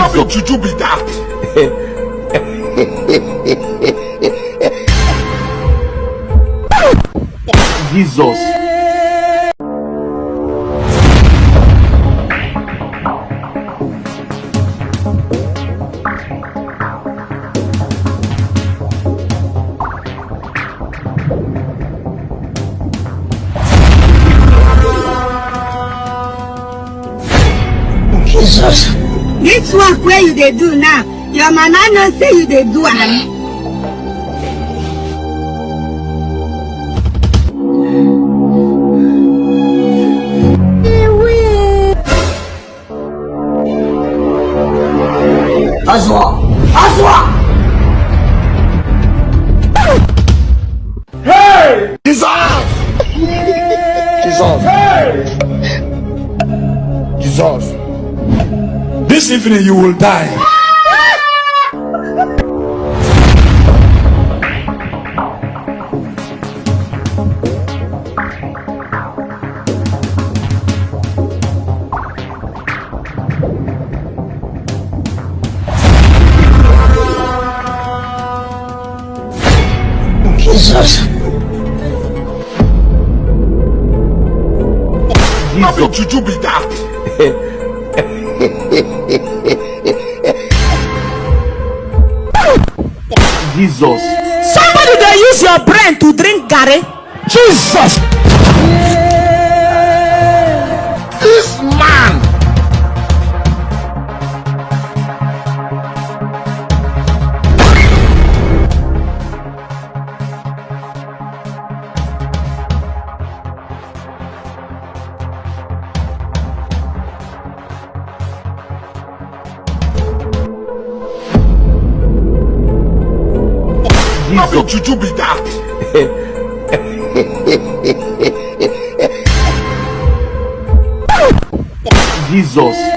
How be juju be that? Jesus. Jesus. This work where you dey do now, your mama no say you dey do am. Aswa! Aswa! Hey! Jesus! Jesus! Hey! Jesus! This evening you will die. Jesus! How be juju be that? Jesus. Somebody dey use your brain to drink garri. Jesus! This man! How be juju be that? Jesus.